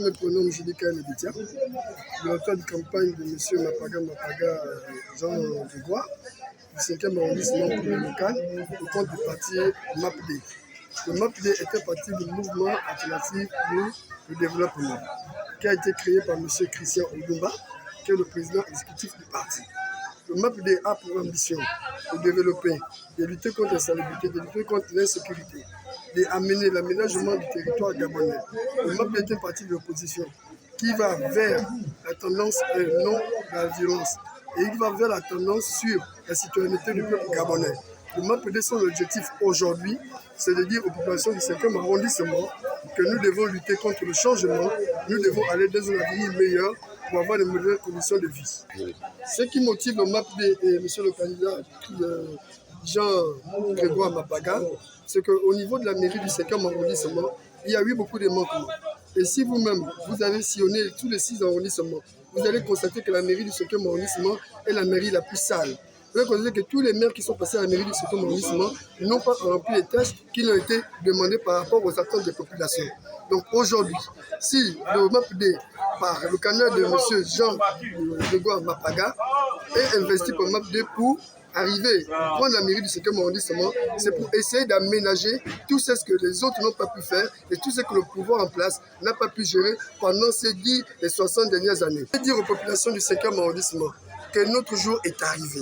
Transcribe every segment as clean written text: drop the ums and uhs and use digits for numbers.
me prénomme Judika Lebitia, directeur de campagne de M. Mapaga Jean Grégoire, du 5e arrondissement pour le local, au compte du parti MAPD. Le MAPD est un parti du mouvement alternatif pour le développement, qui a été créé par M. Christian Odumba, qui est le président exécutif du parti. Le MAPD a pour ambition de développer, de lutter contre l'insalubrité, de lutter contre l'insécurité, d'amener l'aménagement du territoire gabonais. Le MAPD est un parti de l'opposition qui va vers la tendance non de la violence et il va vers la tendance sur la citoyenneté du peuple gabonais. Le MAPD, son objectif aujourd'hui, c'est de dire aux populations du 5e arrondissement que nous devons lutter contre le changement, nous devons aller dans un avenir meilleur pour avoir de meilleures conditions de vie. Ce qui motive le MAPD et monsieur le candidat Jean Grégoire Mapaga, c'est qu'au niveau de la mairie du 5e arrondissement, il y a eu beaucoup de manquements. Et si vous-même, vous avez sillonné tous les 6 arrondissements, vous allez constater que la mairie du 5e arrondissement est la mairie la plus sale. Vous allez constater que tous les maires qui sont passés à la mairie du 5e arrondissement n'ont pas rempli les tâches qui ont été demandées par rapport aux attentes des populations. Donc aujourd'hui, si le MAPD, par le canal de M. Jean Grégoire Mapaga, est investi par le MAPD pour arriver à prendre la mairie du 5e arrondissement, c'est pour essayer d'aménager tout ce que les autres n'ont pas pu faire et tout ce que le pouvoir en place n'a pas pu gérer pendant ces 10 et 60 dernières années. Je veux dire aux populations du 5e arrondissement que notre jour est arrivé.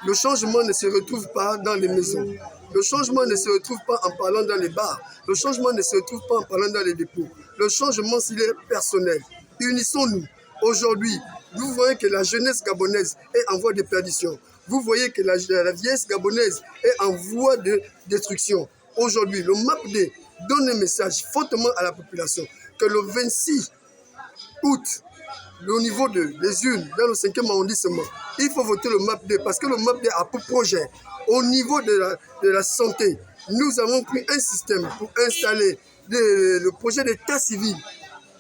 Le changement ne se retrouve pas dans les maisons. Le changement ne se retrouve pas en parlant dans les bars. Le changement ne se retrouve pas en parlant dans les dépôts. Le changement, s'il est personnel. Unissons-nous. Aujourd'hui, vous voyez que la jeunesse gabonaise est en voie de perdition. Vous voyez que la vieillesse gabonaise est en voie de destruction. Aujourd'hui, le MAPD donne un message fortement à la population que le 26 août, au niveau des urnes, dans le 5e arrondissement, il faut voter le MAPD parce que le MAPD a pour projet, au niveau de la santé, nous avons pris un système pour installer le projet d'état civil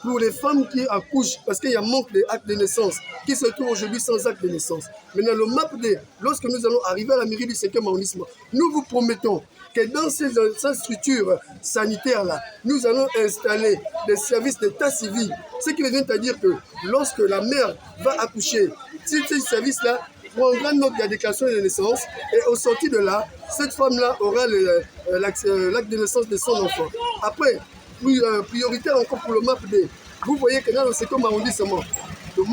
pour les femmes qui accouchent, parce qu'il y a manque d'actes de naissance, qui se trouvent aujourd'hui sans acte de naissance. Maintenant, le MAPD, lorsque nous allons arriver à la mairie du 5e arrondissement, nous vous promettons que dans ces structures sanitaires-là, nous allons installer des services d'état civil. Ce qui vient à dire que lorsque la mère va accoucher, ces services-là prendra note de la déclaration de naissance et au sorti de là, cette femme-là aura l'acte de naissance de son enfant. Après, prioritaire encore pour le MAPD. Vous voyez que dans le 5e arrondissement, le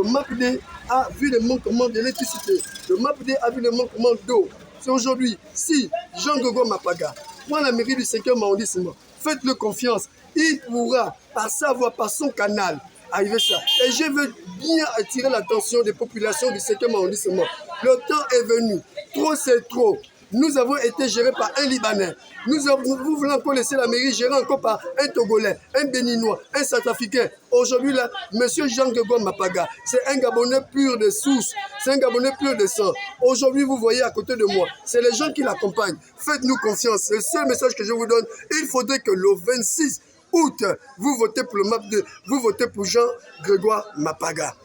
MAPD a vu le manquement d'électricité. Le MAPD a vu le manquement d'eau. C'est aujourd'hui, si Jean Grégoire Mapaga prend la mairie du 5e arrondissement, faites-le confiance, il pourra, par sa voie, par son canal, arriver ça. Et je veux bien attirer l'attention des populations du 5e arrondissement. Le temps est venu. Trop, c'est trop. Nous avons été gérés par un Libanais. Vous voulez encore laisser la mairie gérée encore par un Togolais, un Béninois, un Centrafricain. Aujourd'hui, là, M. Jean Grégoire Mapaga, c'est un Gabonais pur de souche, c'est un Gabonais pur de sang. Aujourd'hui, vous voyez à côté de moi, c'est les gens qui l'accompagnent. Faites-nous confiance. C'est le seul message que je vous donne. Il faudrait que le 26 août, vous votez pour le MAPD, vous votez pour Jean Grégoire Mapaga.